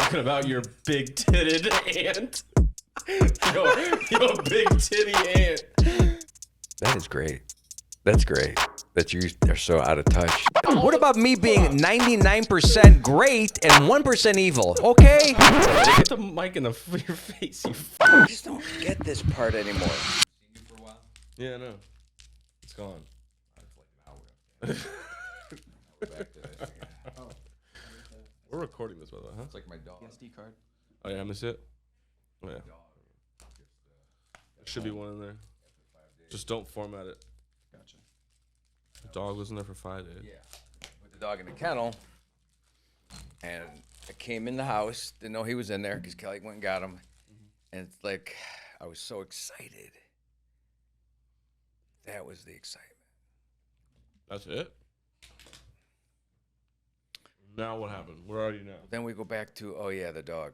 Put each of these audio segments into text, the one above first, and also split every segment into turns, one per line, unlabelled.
talking about your big-titted aunt. Your big-titty aunt.
That is great. That's great that you are so out of touch. What about me being 99% great and 1% evil? Okay?
Put the mic in your face, you
I just don't get this part anymore.
Seen you for a while? Yeah, I know. It's gone. We're recording this, by the way, huh?
It's like my dog.
SD card.
Oh, yeah, I miss it? Oh, yeah. There should be one in there. Just don't format it.
Gotcha.
The dog was in there for 5 days.
Yeah. With the dog in the kennel. And I came in the house, didn't know he was in there because Kelly went and got him. And it's like, I was so excited. That was the excitement.
That's it? Now what happened? Where are you now?
Then we go back to, oh yeah, the dog.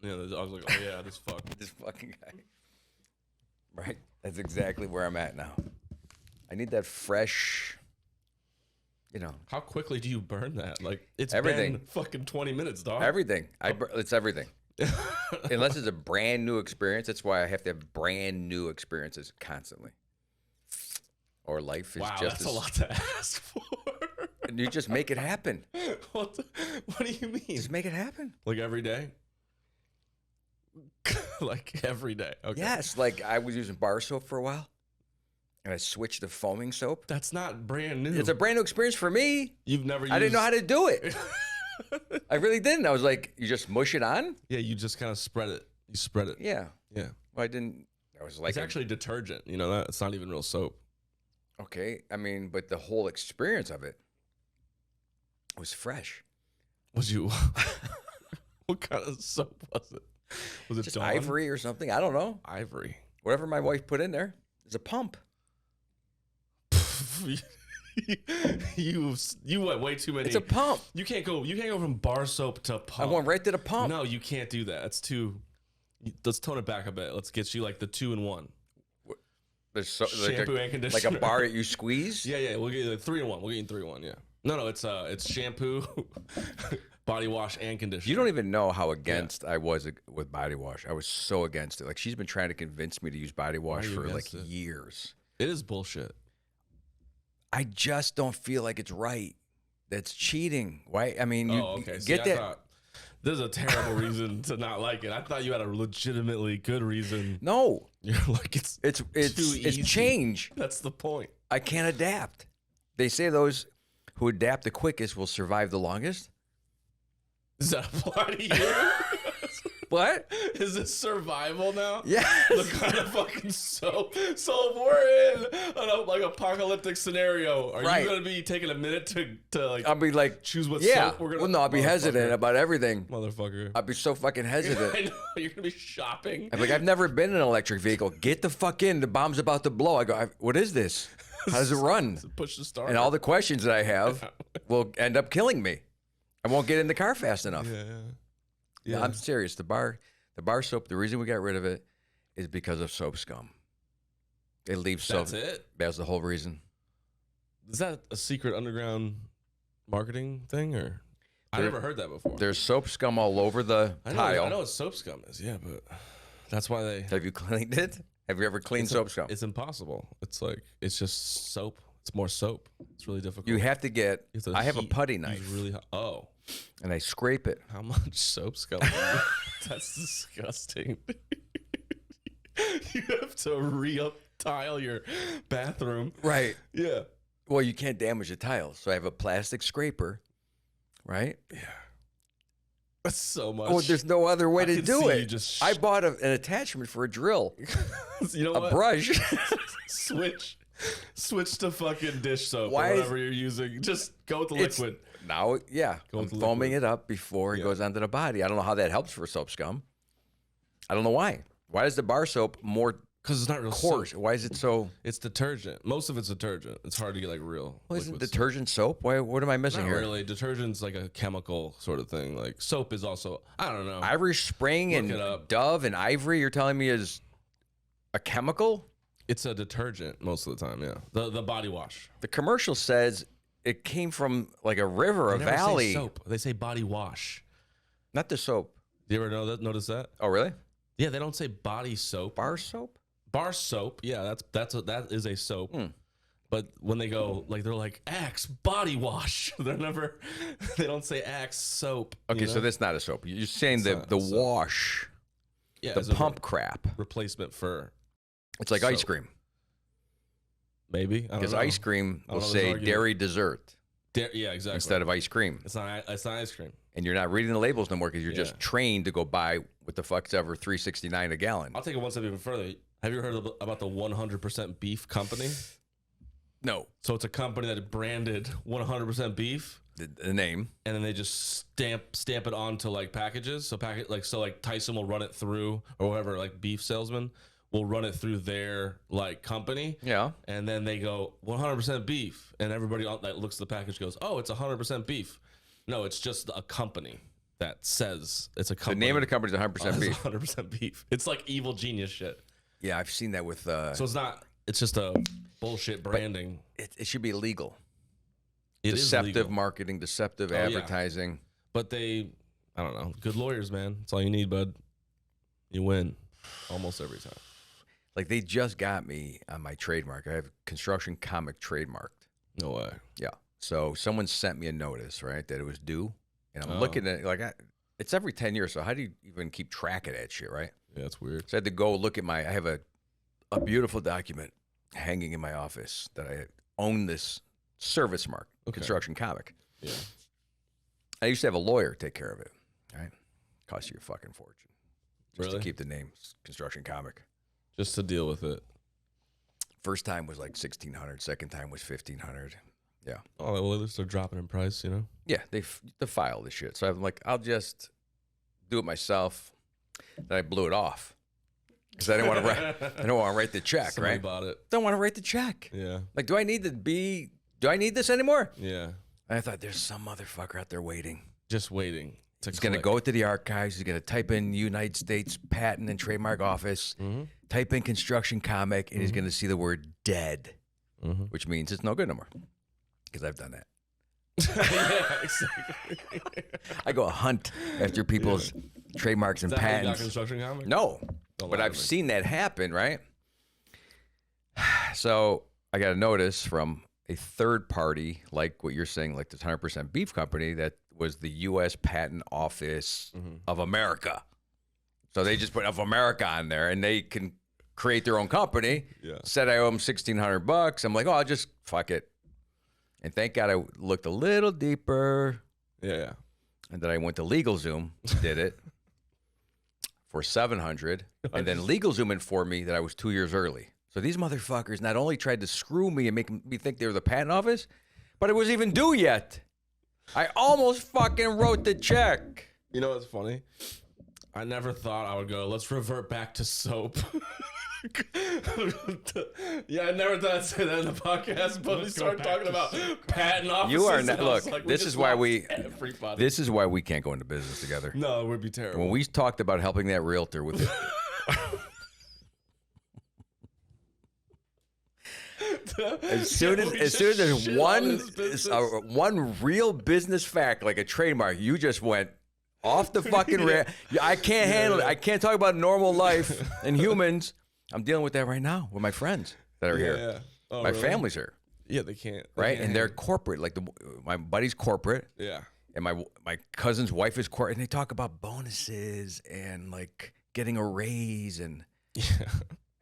Yeah, the dog's like, oh yeah, this fuck.
This fucking guy. Right? That's exactly where I'm at now. I need that fresh, you know.
How quickly do you burn that? Like, it's
everything.
Been fucking 20 minutes, dog.
Everything. It's everything. Unless it's a brand new experience. That's why I have to have brand new experiences constantly. Or life is just
that's a lot to ask for.
And you just make it happen.
What do you mean?
Just make it happen.
Like every day? Like every day. Okay.
Yes, like I was using bar soap for a while. And I switched to foaming soap.
That's not brand new.
It's a brand new experience for me.
You've never used...
I didn't know how to do it. I really didn't. I was like, you just mush it on?
Yeah, you just kind of spread it. You spread it.
Yeah.
Yeah.
Well, I didn't. I was like,
it's actually detergent. You know that? It's not even real soap.
Okay. I mean, but the whole experience of it was fresh.
Was you? What kind of soap was it? Was it
just
Dawn?
Ivory or something? I don't know.
Ivory.
Whatever my wife put in there. It's a pump.
you went way too many.
It's a pump.
You can't go from bar soap to pump.
I went right to the pump.
No, you can't do that. That's too. Let's tone it back a bit. Let's get you like the 2-in-1.
There's
shampoo and conditioner.
Like a bar that you squeeze.
Yeah. We'll get you like 3-in-1. We'll get you 3-in-1. Yeah. No. It's shampoo, body wash, and conditioner.
You don't even know how against I was with body wash. I was so against it. Like she's been trying to convince me to use body wash for like years.
It is bullshit.
I just don't feel like it's right. That's cheating. Why? I mean, you get that.
There's a terrible reason to not like it. I thought you had a legitimately good reason.
No,
you're like it's
change.
That's the point.
I can't adapt. They say those who adapt the quickest will survive the longest.
Does that apply to you?
What?
Is this survival now?
Yeah.
The kind of fucking soap. So if we're in an like apocalyptic scenario, are you gonna be taking a minute to like?
I'll be like,
choose what soap we're gonna.
Well, no, I'll be hesitant about everything.
Motherfucker.
I'll be so fucking hesitant.
I know you're gonna be shopping.
I'm like, I've never been in an electric vehicle. Get the fuck in. The bomb's about to blow. I go, what is this? How does it run?
Push the start.
And all the questions that I have will end up killing me. I won't get in the car fast enough. Yeah, I'm serious. The bar soap, the reason we got rid of it is because of soap scum. It leaves soap.
That's it?
That's the whole reason.
Is that a secret underground marketing thing? Or I never heard that before.
There's soap scum all over the tile.
I know what soap scum is, yeah, but that's why they...
Have you cleaned it? Have you ever cleaned soap scum?
It's impossible. It's like, it's just soap. It's more soap. It's really difficult.
You have to get... I have a putty knife.
Really
and I scrape it.
How much soap scum? That's disgusting. You have to re-up-tile your bathroom.
Right.
Yeah.
Well, you can't damage the tiles. So I have a plastic scraper, right?
Yeah. That's so much.
Oh, there's no other way to do it. I bought an attachment for a drill.
You know what?
A brush.
Switch to fucking dish soap or whatever you're using. Just go with the liquid.
Now, I'm foaming it up before it goes onto the body. I don't know how that helps for soap scum. I don't know why. Why is the bar soap more
Because it's not real
coarse?
soap.
Why is it so?
It's detergent. Most of it's detergent. It's hard to get like real.
Well, isn't detergent soap? Why? What am I missing
Not
here?
really. Detergent's like a chemical sort of thing. Like soap is also, I don't know.
Irish Spring and Dove and Ivory, you're telling me is a chemical?
It's a detergent most of the time, yeah. The body wash.
The commercial says it came from like a river, a valley.
They say soap. They say body wash.
Not the soap.
Do you ever notice that?
Oh, really?
Yeah, they don't say body soap.
Bar soap?
Bar soap. Yeah, that is a soap. But when they go, like, they're like, Axe body wash. They don't say Axe soap.
Okay, so that's not a soap. You're saying the wash, the pump crap.
Replacement for
It's like
soap.
ice cream.
Maybe.
Because ice cream will say dairy dessert.
Yeah, exactly.
Instead of ice cream.
It's not ice cream.
And you're not reading the labels no more because you're just trained to go buy what the fuck's ever $3.69 a gallon.
I'll take it one step even further. Have you heard about the 100% beef company?
No.
So it's a company that branded 100% beef.
The name.
And then they just stamp it onto like packages. So like Tyson will run it through, or whoever, like beef salesman will run it through their like company.
Yeah.
And then they go 100% beef, and everybody that looks at the package goes, "Oh, it's 100% beef." No, it's just a company that says it's a company.
The name of the company is 100% beef.
100% beef. It's like evil genius shit.
Yeah, I've seen that with.
So it's not. It's just a bullshit branding.
It should be illegal.
It
deceptive
is legal.
Marketing, deceptive advertising.
Yeah. But I don't know. Good lawyers, man. That's all you need, bud. You win almost every time.
Like they just got me on my trademark. I have construction comic trademarked.
No way.
Yeah. So someone sent me a notice, right, that it was due, and I'm looking at it, like it's every 10 years. So how do you even keep track of that shit, right?
Yeah, that's weird.
So I had to go look at I have a beautiful document hanging in my office that I own this service mark, construction comic.
Yeah.
I used to have a lawyer take care of it, right? Cost you a fucking fortune. Just to keep the name construction comic.
Just to deal with it.
First time was like $1,600. Second time was $1,500. Yeah.
Oh, well, at least they're dropping in price, you know?
Yeah, they file this shit. So I'm like, I'll just do it myself. Then I blew it off because I didn't want to write. I don't want to write the check.
Somebody
right?
Bought it.
Don't want to write the check.
Yeah.
Like, do I need this anymore?
Yeah.
And I thought there's some motherfucker out there waiting.
Just waiting.
He's going to go to the archives. He's going to type in United States Patent and Trademark Office, type in construction comic, and he's going to see the word dead, which means it's no good no more. Because I've done that.
Yeah, exactly.
I go hunt after people's trademarks and patents.
Not construction comic?
No, but I've seen that happen, right? So I got a notice from a third party, like what you're saying, like this 100% beef company that was the U.S. Patent Office of America. So they just put of America on there, and they can create their own company.
Yeah.
Said I owe them $1,600. I'm like, oh, I'll just fuck it. And thank God I looked a little deeper.
Yeah.
And then I went to LegalZoom, did it for $700, and then LegalZoom informed me that I was 2 years early. So these motherfuckers not only tried to screw me and make me think they were the patent office, but it was even due yet. I almost fucking wrote the check.
You know what's funny? I never thought I would go, let's revert back to soap. Yeah, I never thought I'd say that in the podcast, but we started talking about patent offices.
You are not. Look,
like,
this is why we can't go into business together.
No, it would be terrible.
When we talked about helping that realtor with it. As soon as there's one real business fact, like a trademark, you just went off the fucking rail. I can't handle it. I can't talk about normal life and humans. I'm dealing with that right now with my friends that are here.
Yeah. Oh,
my
really?
family's here.
Yeah, they can't.
Right? And they're corporate. Like my buddy's corporate.
Yeah.
And my cousin's wife is corporate. And they talk about bonuses and like getting a raise. And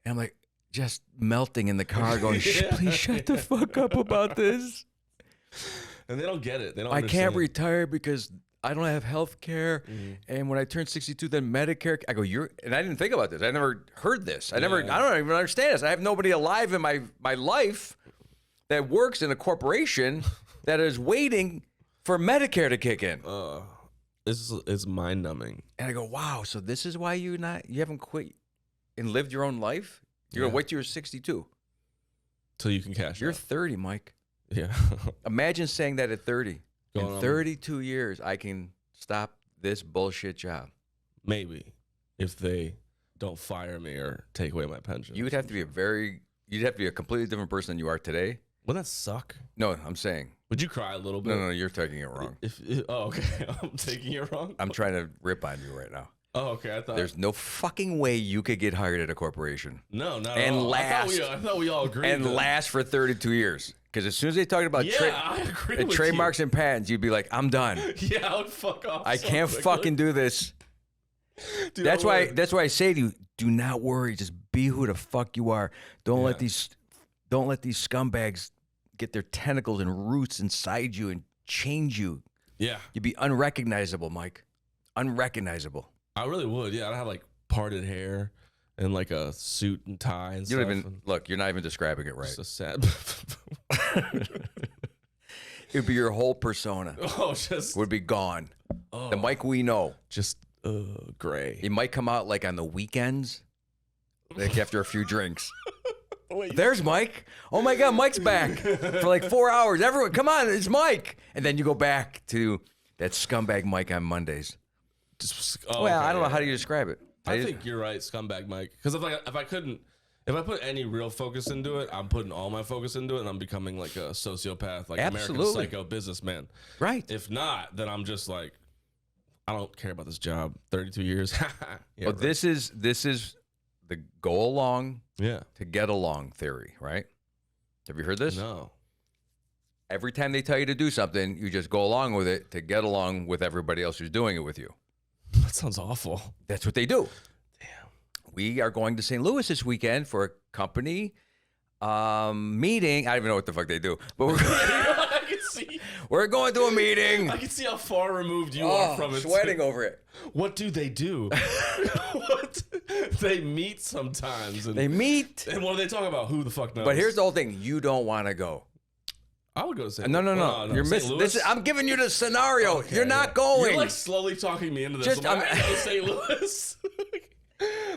I'm like just melting in the car going, please shut the fuck up about this.
And they don't get it. They don't
I
understand.
can't retire because I don't have health care. And when I turn 62, then Medicare. I go, and I didn't think about this. I never heard this. I don't even understand this. I have nobody alive in my life that works in a corporation that is waiting for Medicare to kick in.
This is mind numbing.
And I go, wow. So this is why you haven't quit and lived your own life? You're going to wait till you're 62.
Till you can cash
You're
out.
30, Mike.
Yeah.
Imagine saying that at 30. In 32 years, I can stop this bullshit job.
Maybe. If they don't fire me or take away my pension.
You'd have to be a completely different person than you are today.
Wouldn't that suck?
No, I'm saying
Would you cry a little bit?
No, you're taking it wrong.
Okay. I'm taking it wrong.
I'm trying to rip on you right now.
Oh, okay. I thought
There's no fucking way you could get hired at a corporation.
No, not
and
at all.
last.
I thought we all agreed.
And last for 32 years. Because as soon as they talked about
I agree with
trademarks and patents, you'd be like, I'm done.
Yeah, I would fuck off.
I can't fucking do this.
Dude,
That's why I say to you, do not worry. Just be who the fuck you are. Don't let these scumbags get their tentacles and roots inside you and change you.
Yeah.
You'd be unrecognizable, Mike. Unrecognizable.
I really would. Yeah, I'd have like parted hair and like a suit and tie and
You don't
stuff.
even look. You're not even describing it right.
It's a sad.
It would be your whole persona.
Oh, just
would be gone.
Oh,
The Mike we know.
just gray.
He might come out like on the weekends, like after a few drinks.
Wait,
There's Mike. Oh my God, Mike's back for like 4 hours. Everyone, come on, it's Mike. And then you go back to that scumbag Mike on Mondays. I don't know how do you describe it.
I think you're right, scumbag Mike. Because if I put any real focus into it, I'm putting all my focus into it, and I'm becoming like a sociopath, like American psycho businessman.
Right.
If not, then I'm just like, I don't care about this job. 32 years.
Well, right. This is the go along
to
get along theory, right? Have you heard this?
No.
Every time they tell you to do something, you just go along with it to get along with everybody else who's doing it with you.
That sounds awful.
That's what they do.
Damn.
We are going to St. Louis this weekend for a company meeting. I don't even know what the fuck they do, but
I can see.
We're going to a meeting.
I can see how far removed you are from it.
Sweating over it.
What do they do? What? They meet sometimes.
They meet.
And what do they talk about? Who the fuck knows?
But here's the whole thing. You don't want to go.
I would go to St.
No.
No.
You're missing. I'm giving you the scenario.
Okay,
You're not going.
You're like slowly talking me into this. I'm go to St. Louis.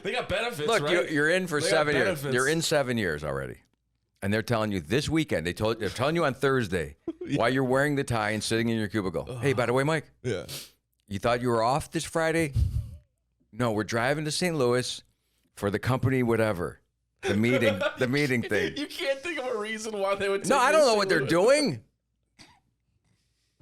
They got benefits,
Look,
right?
you're in for 7 years. You're in 7 years already. And they're telling you this weekend, they're telling you on Thursday while you're wearing the tie and sitting in your cubicle. Hey, by the way, Mike.
Yeah.
You thought you were off this Friday? No, we're driving to St. Louis for the company whatever. The meeting thing.
You can't think of a reason why they would take
No, I don't know what they're
Louis.
doing.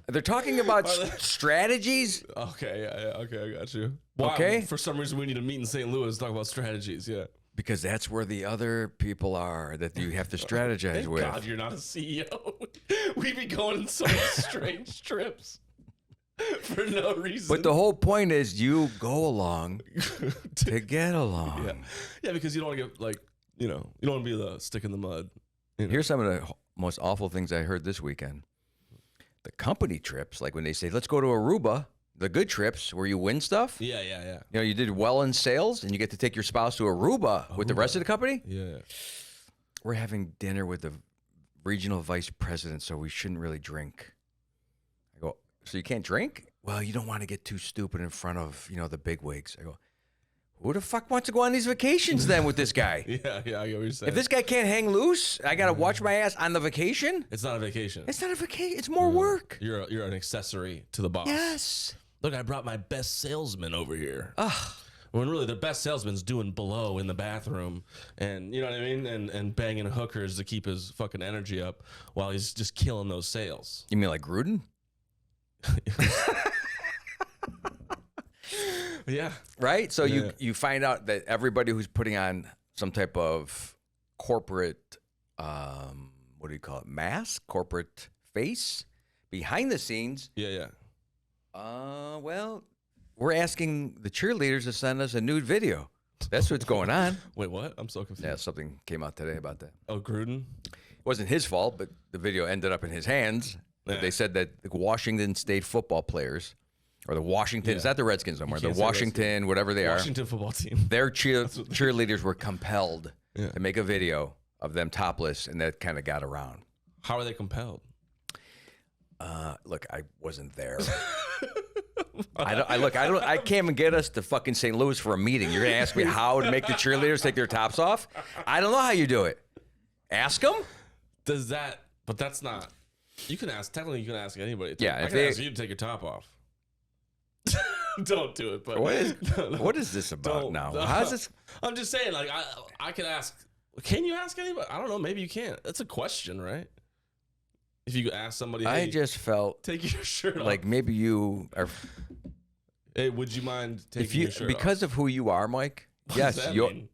They're talking about strategies.
Okay, yeah, okay, I got you. Wow,
okay.
For some reason, we need to meet in St. Louis to talk about strategies, yeah.
Because that's where the other people are that you have to strategize
Thank
with.
God you're not a CEO. We'd be going on so many strange trips for no reason.
But the whole point is you go along to get along.
Yeah, because you don't want to get like, you don't want to be the stick in the mud. You know?
Here's some of the most awful things I heard this weekend. The company trips, like when they say, let's go to Aruba, the good trips where you win stuff.
Yeah.
You know, you did well in sales and you get to take your spouse to Aruba with the rest of the company.
Yeah.
We're having dinner with the regional vice president, so we shouldn't really drink. I go, so you can't drink? Well, you don't want to get too stupid in front of, the big wigs. I go, who the fuck wants to go on these vacations then with this guy?
Yeah, I get what you're saying.
If this guy can't hang loose, I got to watch my ass on the vacation?
It's not a vacation.
It's not a vacation. It's more work.
You're an accessory to the boss.
Yes.
Look, I brought my best salesman over here.
Ugh.
When really the best salesman's doing below in the bathroom and, you know what I mean? And banging hookers to keep his fucking energy up while he's just killing those sales.
You mean like Gruden?
Yeah.
Right? So you find out that everybody who's putting on some type of corporate, what do you call it? Mask? Corporate face? Behind the scenes.
Yeah.
Well, we're asking the cheerleaders to send us a nude video. That's what's going on.
Wait, what? I'm so confused.
Yeah, something came out today about that.
Oh, Gruden?
It wasn't his fault, but the video ended up in his hands.
Yeah.
They said that the Washington State football players, or the Washington, it's not the Redskins anymore, the Washington, whatever they
Washington football team.
Their cheerleaders were compelled to make a video of them topless, and that kind of got around.
How are they compelled?
Look, I wasn't there. I can't even get us to fucking St. Louis for a meeting. You're gonna ask me how to make the cheerleaders take their tops off? I don't know how you do it. Ask them.
But that's not. You can ask. Technically, you can ask anybody.
Yeah,
I can ask you to take your top off. Don't do it. But
what is this about now? How's this?
I'm just saying. Like I can ask. Can you ask anybody? I don't know. Maybe you can't. That's a question, right? If you ask somebody, hey,
I just felt
take your shirt
like
off.
maybe you are.
Hey, would you mind taking your shirt
because
off?
of who you are, Mike?
What
Yes,
does that
you're
mean?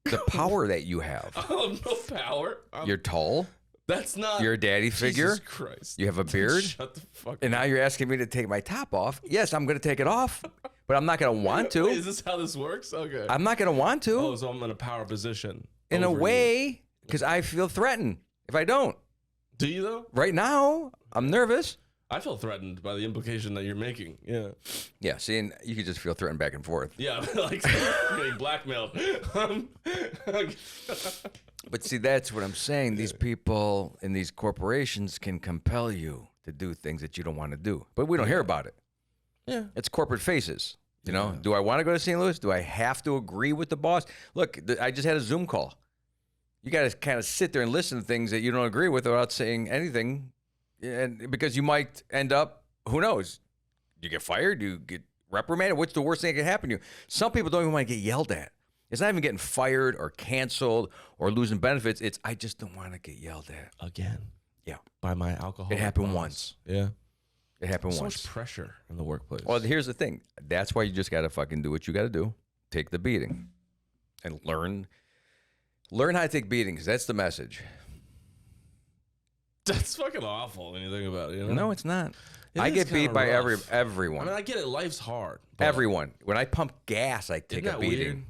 the power that you have.
Oh, no power.
You're tall.
That's not.
You're a daddy figure.
Jesus Christ.
You have a beard.
Shut the fuck
And
up.
now you're asking me to take my top off. Yes, I'm going to take it off, but I'm not going to want to.
Wait, is this how this works? Okay.
I'm not going to want to.
Oh, so I'm in a power position.
In a
over you.
way, because I feel threatened if I don't.
Do you though?
Right now, I'm nervous.
I feel threatened by the implication that you're making. Yeah.
Yeah, see, and you could just feel threatened back and forth.
Yeah, like getting blackmailed.
But see, that's what I'm saying. These people in these corporations can compel you to do things that you don't want to do. But we don't hear about it.
Yeah.
It's corporate faces. You know, do I want to go to St. Louis? Do I have to agree with the boss? Look, I just had a Zoom call. You got to kind of sit there and listen to things that you don't agree with without saying anything. And because you might end up, who knows? You get fired, you get reprimanded. What's the worst thing that can happen to you? Some people don't even want to get yelled at. It's not even getting fired or canceled or losing benefits. It's I just don't want to get yelled at.
Again.
Yeah.
By my alcohol.
It happened once.
Yeah.
It happened
So
once.
much pressure in the workplace.
Well, here's the thing. That's why you just got to fucking do what you got to do. Take the beating and learn how to take beatings. That's the message.
That's fucking awful when you think about it. You know?
No, it's not.
It
I
is
get beat
kinda
by
rough.
everyone.
I mean, I get it. Life's hard. but
Everyone. When I pump gas, I take
Isn't
a
that
beating.
weird?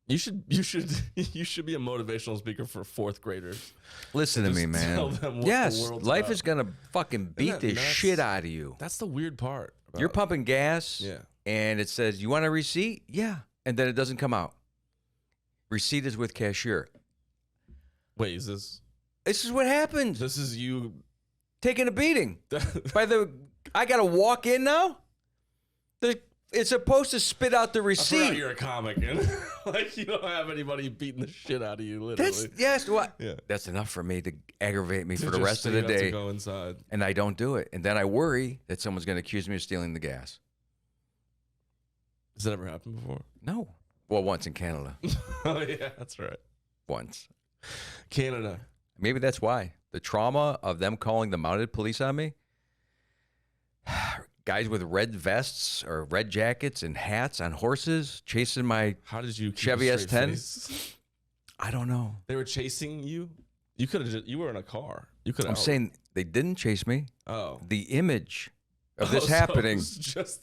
You should be a motivational speaker for fourth graders.
Listen to me,
Just tell
man.
them what the
Yes,
world's
life
about.
is gonna fucking beat
that
the
nuts?
shit out of you.
That's the weird part.
You're pumping gas,
Yeah.
and it says, "You want a receipt?" Yeah, and then it doesn't come out. Receipt is with cashier.
Wait, is this?
This is what happens.
This is you.
Taking a beating. I gotta walk in now. It's supposed to spit out the
I forgot
receipt.
you're a comic, and like you don't have anybody beating the shit out of you, literally.
What?
Yeah.
That's enough for me to aggravate me for the
Just
rest
so
of
you
the
don't have to
day,
go inside.
and I don't do it, and then I worry that someone's gonna accuse me of stealing the gas.
Has that ever happened before?
No. Well, once in Canada.
Oh yeah, that's right.
Once.
Canada.
Maybe that's why. The trauma of them calling the mounted police on me. Guys with red vests or red jackets and hats on horses chasing my
How did you keep
Chevy
a straight
S10?
face?
I don't know.
They were chasing you. You could have. You were in a car. You could.
I'm saying they didn't chase me.
Oh.
The image of this
So
happening,
it's just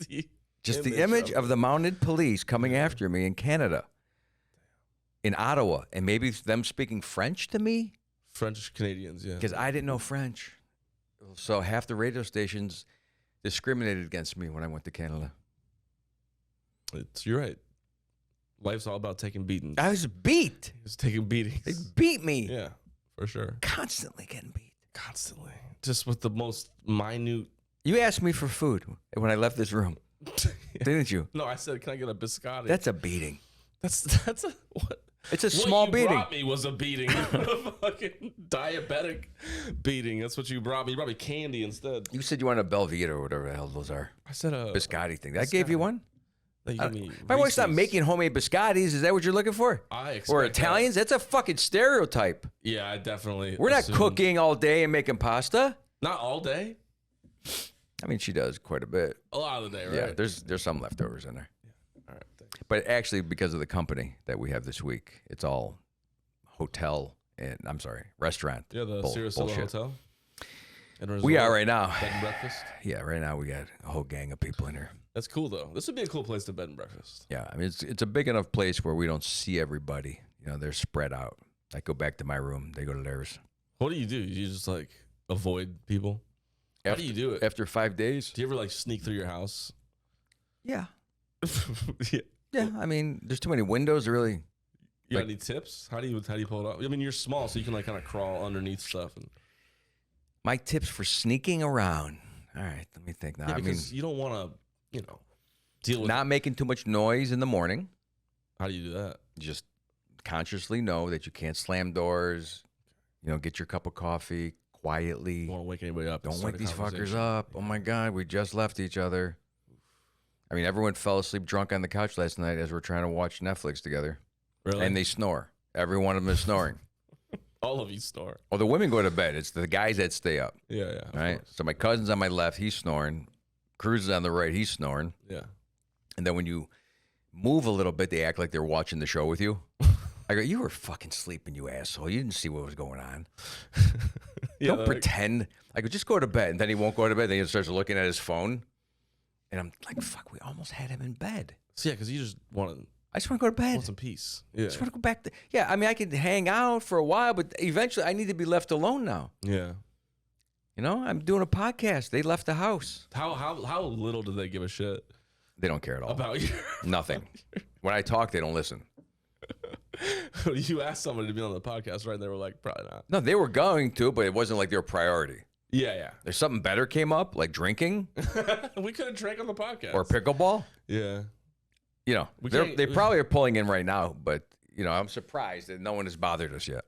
the
image of
it.
the mounted police coming after me in Canada, in Ottawa, and maybe them speaking French to me
French Canadians. Yeah.
because I didn't know French. So half the radio stations discriminated against me when I went to Canada.
You're right. Life's all about taking beatings.
I was beat.
It's taking beatings.
They beat me.
Yeah, for sure.
Constantly getting beat.
Constantly. Just with the most minute.
You asked me for food when I left this room, didn't you?
No, I said, can I get a biscotti?
That's a beating.
That's a what?
It's a
What
small
you
beating.
brought me was a beating. A fucking diabetic beating. That's what you brought me. You brought me candy instead.
You said you wanted a Belvita or whatever the hell those are.
I said a
Biscotti thing. I gave you one.
You gave me
My wife's not
Reese's.
making homemade biscottis. Is that what you're looking for?
I expect
Or
that.
Italians? That's a fucking stereotype.
Yeah, I definitely.
We're not
assumed.
cooking all day and making pasta.
Not all day.
I mean, she does quite a bit.
A lot of the day, right?
Yeah, there's some leftovers in there.
All right. Thanks.
But actually, because of the company that we have this week, it's all hotel and restaurant.
Yeah, the
bull-
Sirius
bullshit.
Hotel. And
We are
resort,
right now.
Bed and breakfast.
Yeah, right now we got a whole gang of people in here.
That's cool though. This would be a cool place to bed and breakfast.
Yeah, I mean it's a big enough place where we don't see everybody. You know, they're spread out. I go back to my room. They go to theirs.
What do? You just like avoid people? How do you do it?
After 5 days?
Do you ever like sneak through your house?
Yeah.
Yeah.
Yeah, I mean, there's too many windows to really.
You got
Like-
any tips? How do you pull it off? I mean, you're small, so you can like kind of crawl underneath stuff. And
My tips for sneaking around. All right, let me think now.
yeah,
I mean,
because you don't want to, deal with.
not making too much noise in the morning.
How do you do that?
Just consciously know that you can't slam doors. You know, get your cup of coffee quietly.
You don't want to wake anybody up. and
Don't
start
wake
a
these fuckers
conversation.
up. Oh my God, we just left each other. I mean, everyone fell asleep drunk on the couch last night as we're trying to watch Netflix together.
Really?
And they snore. Every one of them is snoring.
All of you snore.
Oh, the women go to bed. It's the guys that stay up.
Yeah, yeah.
Right. So my cousin's on my left. He's snoring. Cruz is on the right. He's snoring.
Yeah.
And then when you move a little bit, they act like they're watching the show with you. I go, you were fucking sleeping, you asshole. You didn't see what was going on. Don't pretend. I go, just go to bed. And then he won't go to bed. Then he starts looking at his phone. And I'm like, fuck, we almost had him in bed.
So, yeah, because you just want to.
I just want to go to bed.
Want some peace. Yeah.
I just want to go back. I mean, I could hang out for a while, but eventually I need to be left alone now.
Yeah.
You know, I'm doing a podcast. They left the house.
How little do they give a shit?
They don't care at all.
About you?
Nothing. When I talk, they don't listen.
You asked somebody to be on the podcast, right? And they were like, probably not.
No, they were going to, but it wasn't like their priority.
Yeah, yeah.
There's something better came up, like drinking.
We could have drank on the podcast.
Or pickleball.
Yeah.
You know, they probably are pulling in right now, but, you know, I'm surprised that no one has bothered us yet.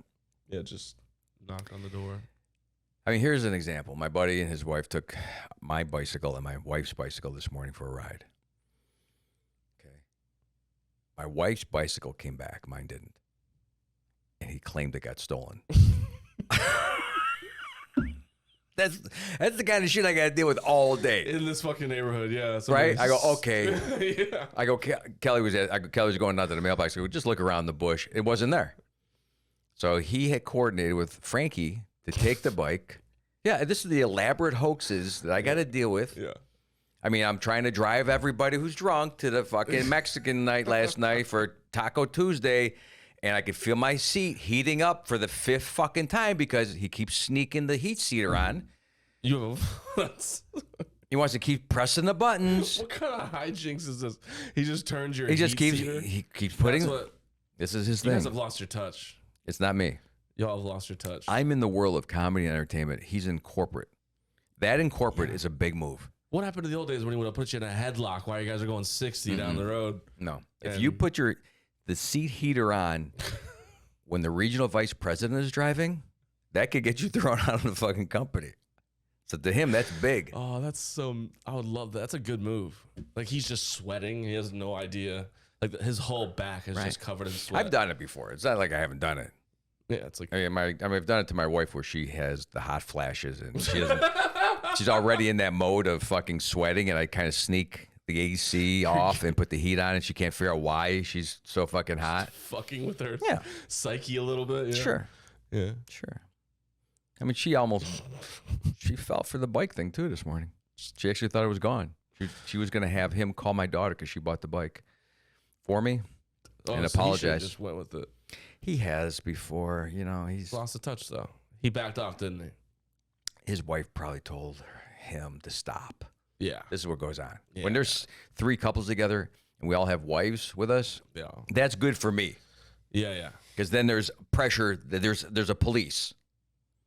Yeah, just knock on the door.
I mean, here's an example. My buddy and his wife took my bicycle and my wife's bicycle this morning for a ride. Okay. My wife's bicycle came back. Mine didn't. And he claimed it got stolen. That's the kind of shit I got to deal with all day.
In this fucking neighborhood, yeah.
Right? I go, okay.
Yeah.
I go, Kelly was going down to the mailbox. I go, just look around the bush. It wasn't there. So he had coordinated with Frankie to take the bike. Yeah, this is the elaborate hoaxes that I got to deal with.
Yeah.
I mean, I'm trying to drive everybody who's drunk to the fucking Mexican night last night for Taco Tuesday. And I could feel my seat heating up for the 5th fucking time because he keeps sneaking the heat seater on. He wants to keep pressing the buttons.
What kind of hijinks is this? He just turns your.
He keeps putting. This is his thing.
You guys have lost your touch.
It's not me.
Y'all have lost your touch.
I'm in the world of comedy and entertainment. He's in corporate. That in corporate is a big move.
What happened to the old days when he would have put you in a headlock while you guys are going 60 down the road?
No. If you put the seat heater on when the regional vice president is driving, that could get you thrown out of the fucking company. So to him, that's big.
Oh, I would love that. That's a good move. Like he's just sweating. He has no idea. Like his whole back is just covered in sweat.
I've done it before. It's not like I haven't done it.
Yeah, it's like.
I've done it to my wife where she has the hot flashes and she doesn't. She's already in that mode of fucking sweating, and I kind of sneak the AC off and put the heat on, and she can't figure out why she's so fucking hot.
Just fucking with her psyche a little bit. Yeah.
Sure.
Yeah.
Sure. I mean, she fell for the bike thing too this morning. She actually thought it was gone. She was going to have him call my daughter because she bought the bike for me and apologize.
He just went with it.
He has before, you know. He's
lost the touch though. He backed off, didn't he?
His wife probably told him to stop.
Yeah.
This is what goes on.
Yeah.
When there's 3 couples together and we all have wives with us, that's good for me.
Yeah, yeah.
Because then there's pressure that there's a police.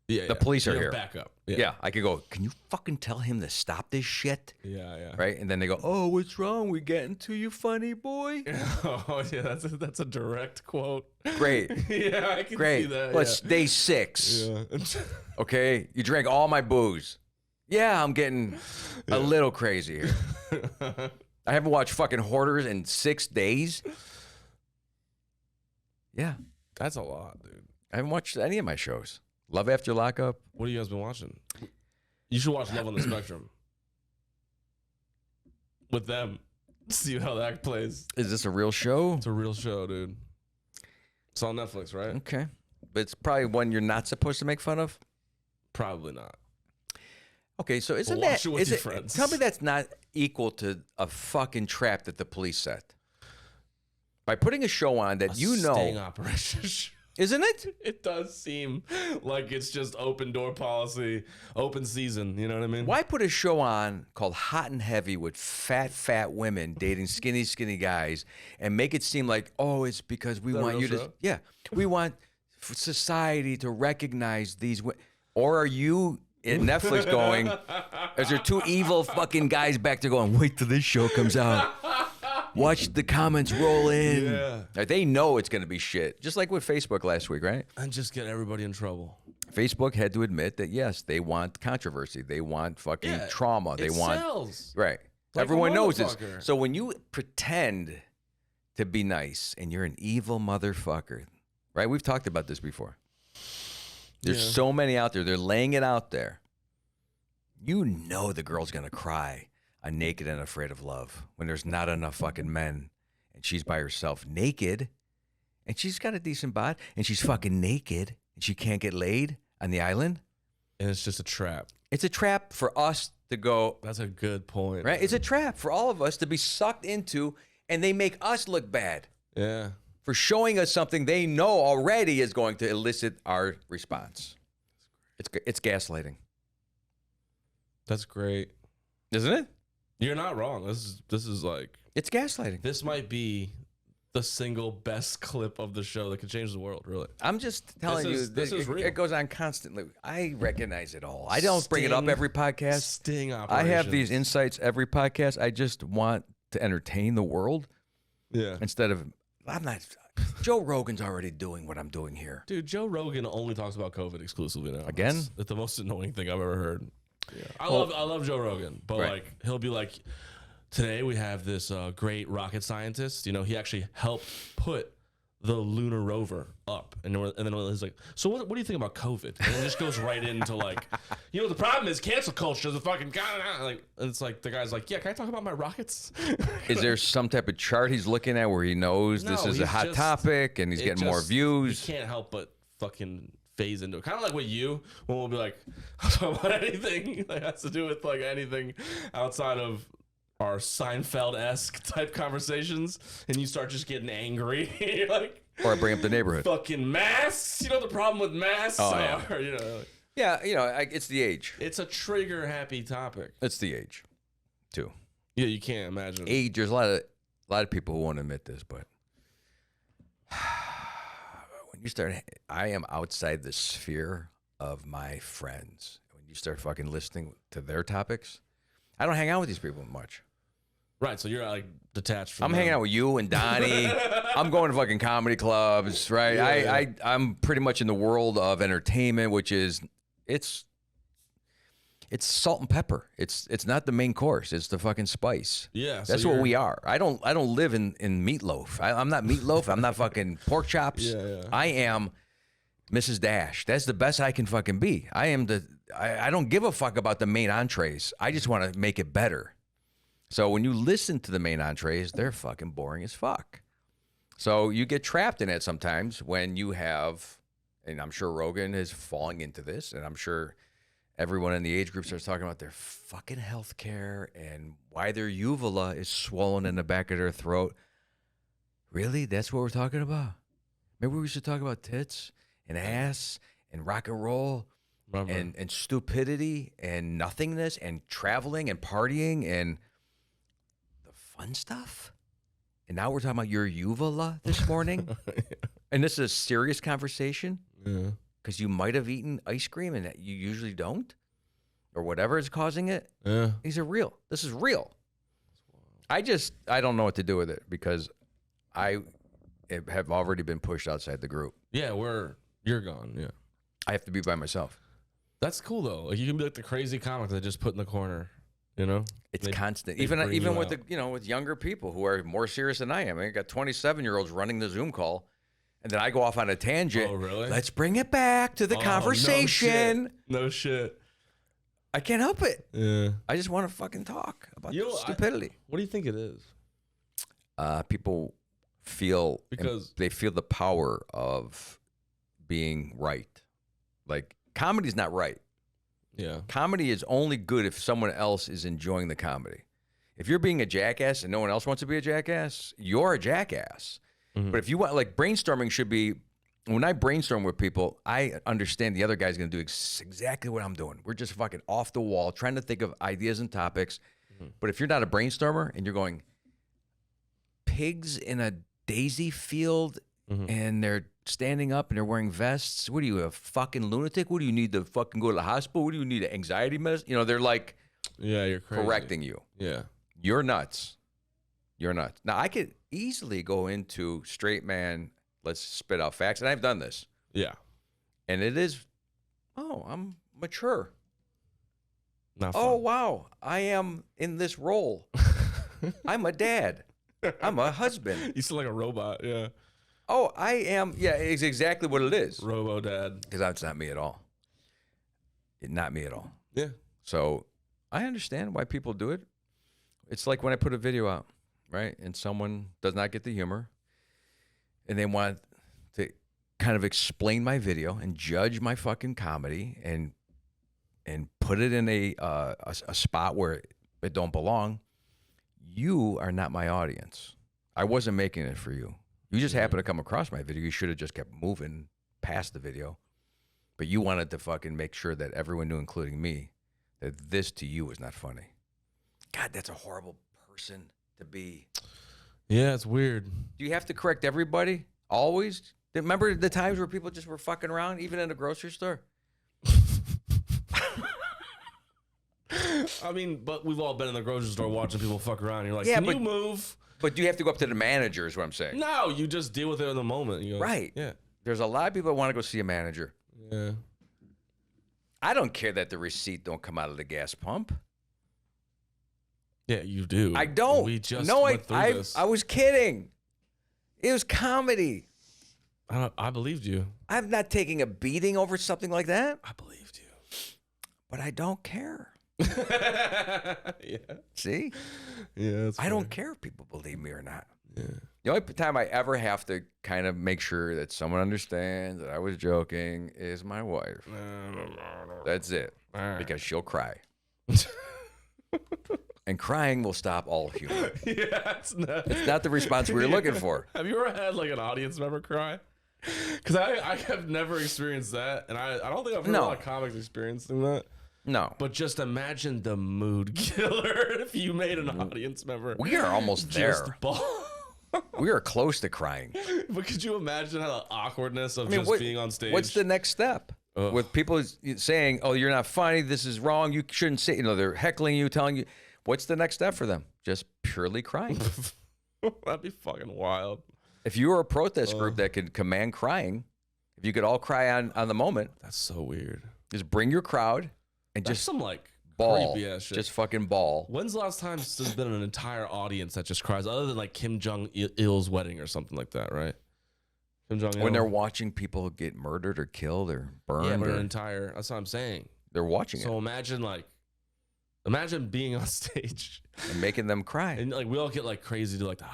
Yeah,
the police are here.
Backup.
Yeah, I could go, can you fucking tell him to stop this shit?
Yeah, yeah.
Right? And then they go, oh, what's wrong? We getting to you, funny boy?
Oh, yeah, that's a direct quote.
Great.
Yeah, I can
see
that.
Well, it's day 6.
Yeah.
Okay? You drank all my booze. Yeah, I'm getting a little crazy here. I haven't watched fucking Hoarders in 6 days. Yeah.
That's a lot, dude.
I haven't watched any of my shows. Love After Lockup.
What have you guys been watching? You should watch Love on the Spectrum. With them. See how that plays.
Is this a real show?
It's a real show, dude. It's on Netflix, right?
Okay. But it's probably one you're not supposed to make fun of?
Probably not.
Okay, so isn't
watch
that...
it with your friends.
Tell me that's not equal to a fucking trap that the police set. By putting a show on that
sting operation.
Isn't it?
It does seem like it's just open door policy, open season. You know what I mean?
Why put a show on called Hot and Heavy with fat women dating skinny guys and make it seem like, oh, it's because we want you to... Yeah. We want society to recognize these... Or are you in Netflix going, is there 2 evil fucking guys back there going, wait till this show comes out. Watch the comments roll in.
Yeah.
Like, they know it's going to be shit. Just like with Facebook last week, right?
And just get everybody in trouble.
Facebook had to admit that, yes, they want controversy. They want fucking trauma. They want...
sells.
Right.
Like
everyone knows this. So when you pretend to be nice and you're an evil motherfucker, right? We've talked about this before. There's so many out there. They're laying it out there. You know the girl's going to cry on Naked and Afraid of Love when there's not enough fucking men and she's by herself naked and she's got a decent bod and she's fucking naked and she can't get laid on the island.
And it's just a trap.
It's a trap for us to go.
That's a good point.
Right? It's a trap for all of us to be sucked into, and they make us look bad.
Yeah.
For showing us something they know already is going to elicit our response. It's gaslighting.
That's great.
Isn't it?
You're not wrong. This is like,
it's gaslighting.
This might be the single best clip of the show that could change the world, really.
I'm just telling you,
this is real.
It goes on constantly. I recognize it all. I don't bring it up every podcast.
Sting operation.
I have these insights every podcast. I just want to entertain the world.
Yeah.
Instead of, I'm not, Joe Rogan's already doing what I'm doing here.
Dude, Joe Rogan only talks about COVID exclusively now.
Again?
That's the most annoying thing I've ever heard. Yeah. I love Joe Rogan, but like he'll be like, today we have this great rocket scientist. You know, he actually helped put the lunar rover up, and then he's like, so what do you think about COVID? And it just goes right into like, you know, the problem is cancel culture is a fucking like, and it's like the guy's like, yeah, can I talk about my rockets?
Is there some type of chart he's looking at where he knows this is a hot topic and he's getting more views?
He can't help but fucking phase into it, kind of like with you, when we'll be like, I'll talk about anything that has to do with like anything outside of our Seinfeld-esque type conversations, and you start just getting angry. You're like,
or I bring up the neighborhood.
Fucking masks. You know the problem with masks are, you know.
Yeah, you know, it's the age.
It's a trigger-happy topic.
It's the age, too.
Yeah, you can't imagine.
Age. There's a lot of people who won't admit this, but when you start, I am outside the sphere of my friends. When you start fucking listening to their topics, I don't hang out with these people much.
Right, so you're like detached from
I'm hanging out with you and Donnie. I'm going to fucking comedy clubs, right? Yeah. I'm pretty much in the world of entertainment, which is it's salt and pepper. It's not the main course. It's the fucking spice.
Yeah,
that's what we are. I don't live in meatloaf. I'm not meatloaf. I'm not fucking pork chops.
Yeah.
I am Mrs. Dash. That's the best I can fucking be. I don't give a fuck about the main entrees. I just want to make it better. So when you listen to the main entrees, they're fucking boring as fuck. So you get trapped in it sometimes when you have, and I'm sure Rogan is falling into this, and I'm sure everyone in the age group starts talking about their fucking health care and why their uvula is swollen in the back of their throat. Really? That's what we're talking about? Maybe we should talk about tits and ass and rock and roll and stupidity and nothingness and traveling and partying and the fun stuff. And now we're talking about your uvula this morning. And this is a serious conversation.
Yeah.
Because you might have eaten ice cream and you usually don't, or whatever is causing it.
Yeah.
These are real. This is real. I don't know what to do with it because I have already been pushed outside the group.
Yeah, you're gone. Yeah.
I have to be by myself.
That's cool though. Like you can be like the crazy comic that just put in the corner. You know,
it's constant. Even with with younger people who are more serious than I am. I got 27-year-olds running the Zoom call. And then I go off on a tangent.
Oh, really?
Let's bring it back to the conversation.
No shit.
I can't help it.
Yeah.
I just want to fucking talk about stupidity.
What do you think it is?
People feel
because
they feel the power of being right. Like comedy's not right.
Yeah.
Comedy is only good if someone else is enjoying the comedy. If you're being a jackass and no one else wants to be a jackass, you're a jackass. Mm-hmm. But if you want, like, brainstorming should be, when I brainstorm with people, I understand the other guy's going to do exactly what I'm doing. We're just fucking off the wall, trying to think of ideas and topics. Mm-hmm. But if you're not a brainstormer and you're going, pigs in a daisy field and they're standing up and they're wearing vests, what are you, a fucking lunatic? What do you need to fucking go to the hospital? What do you need, an anxiety medicine? You know, they're like,
yeah, you're crazy.
Correcting you.
Yeah.
You're nuts. You're nuts. Now, I could easily go into straight man, let's spit out facts. And I've done this.
Yeah.
And it is, I'm mature.
Not fun.
Oh, wow. I am in this role. I'm a dad. I'm a husband.
You sound like a robot. Yeah.
Oh, I am. Yeah, it's exactly what it is.
Robo dad.
Because that's not me at all. Not me at all.
Yeah.
So I understand why people do it. It's like when I put a video out, right? And someone does not get the humor and they want to kind of explain my video and judge my fucking comedy and put it in a spot where it don't belong. You are not my audience. I wasn't making it for you. You just happened to come across my video. You should have just kept moving past the video. But you wanted to fucking make sure that everyone knew, including me, that this to you was not funny. God, that's a horrible person to be.
Yeah, it's weird.
Do you have to correct everybody? Always? Remember the times where people just were fucking around, even in a grocery store?
I mean, but we've all been in the grocery store watching people fuck around. You're like,
Yeah,
can
but-
you move?
But do you have to go up to the manager is what I'm saying.
No, you just deal with it in the moment. You go,
Right.
Yeah.
There's a lot of people that want to go see a manager.
Yeah.
I don't care that the receipt don't come out of the gas pump.
Yeah, you do.
I don't.
We just
no,
went through this.
I was kidding. It was comedy.
I believed you.
I'm not taking a beating over something like that.
I believed you.
But I don't care.
Yeah.
See?
Yeah.
I don't care if people believe me or not.
Yeah.
The only time I ever have to kind of make sure that someone understands that I was joking is my wife. That's it.
All right.
Because she'll cry. And crying will stop all humor.
Yeah, it's
not the response we were looking for.
Have you ever had like an audience member cry? Because I have never experienced that, and I don't think I've heard a lot of comics experiencing that.
No.
But just imagine the mood killer if you made an audience member.
We are almost there. We are close to crying.
But could you imagine how the awkwardness of being on stage?
What's the next step?
Ugh.
With people saying, "Oh, you're not funny. This is wrong. You shouldn't say." You know, they're heckling you, telling you. What's the next step for them? Just purely crying.
That'd be fucking wild.
If you were a protest group that could command crying, if you could all cry on the moment,
that's so weird.
Just bring your crowd and
That's
just
some like
ball,
creepy ass shit.
just fucking ball.
When's the last time there's been an entire audience that just cries, other than like Kim Jong-il's wedding or something like that, right? Kim Jong-il.
When they're watching people get murdered or killed or burned.
Yeah, but an entire. That's what I'm saying.
They're watching it.
So imagine being on stage
and making them cry.
And like we all get like crazy to like the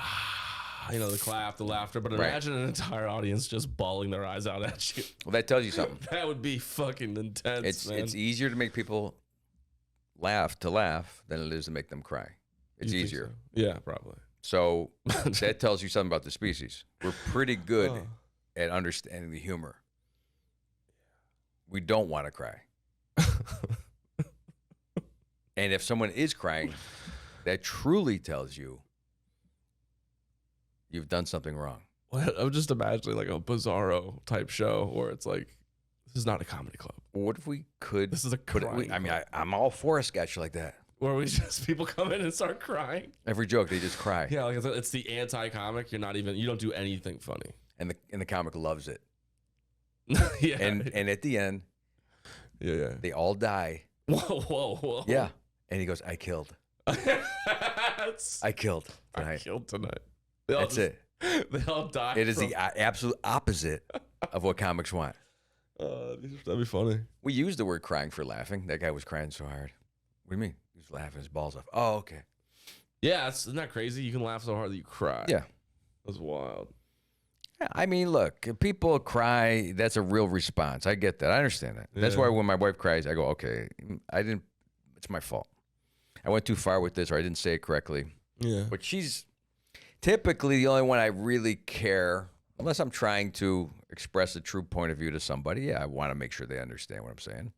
clap, the laughter, but imagine an entire audience just bawling their eyes out at you.
Well, that tells you something.
That would be fucking intense.
It's easier to make people laugh than it is to make them cry. It's easier.
So? Yeah, probably.
So that tells you something about the species. We're pretty good at understanding the humor. We don't want to cry. And if someone is crying, that truly tells you you've done something wrong.
Well, I'm just imagining like a Bizarro type show where it's like, this is not a comedy club.
What if we could?
This is a crying club.
I'm all for a sketch like that.
Where we just people come in and start crying.
Every joke, they just cry.
Yeah, like it's the anti-comic. You don't do anything funny.
And the comic loves it.
Yeah.
And at the end,
yeah,
they all die.
Whoa.
Yeah. And he goes, I killed. I killed tonight.
I killed tonight.
That's it.
They all die.
It is the absolute opposite of what comics want.
That'd be funny.
We use the word crying for laughing. That guy was crying so hard. What do you mean? He was laughing his balls off. Oh, okay.
Yeah, isn't that crazy? You can laugh so hard that you cry.
Yeah.
That's wild.
Yeah, I mean, look, if people cry, that's a real response. I get that. I understand that. That's why when my wife cries, I go, okay, it's my fault. I went too far with this, or I didn't say it correctly.
Yeah.
But she's typically the only one I really care, unless I'm trying to express a true point of view to somebody. Yeah, I want to make sure they understand what I'm saying.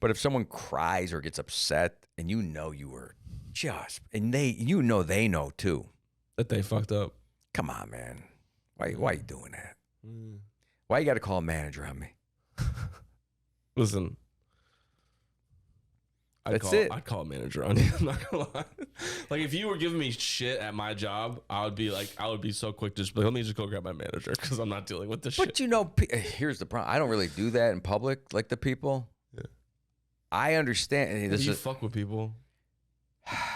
But if someone cries or gets upset, and you know you were just, and they know too,
that they fucked up.
Come on, man. Why are you doing that? Why you got to call a manager on me?
Listen. I'd call a manager on you. I'm not gonna lie. Like if you were giving me shit at my job, I would be so quick to just be like, let me just go grab my manager because I'm not dealing with this shit.
But you know, here's the problem. I don't really do that in public like the people.
Yeah.
I understand.
You fuck with people.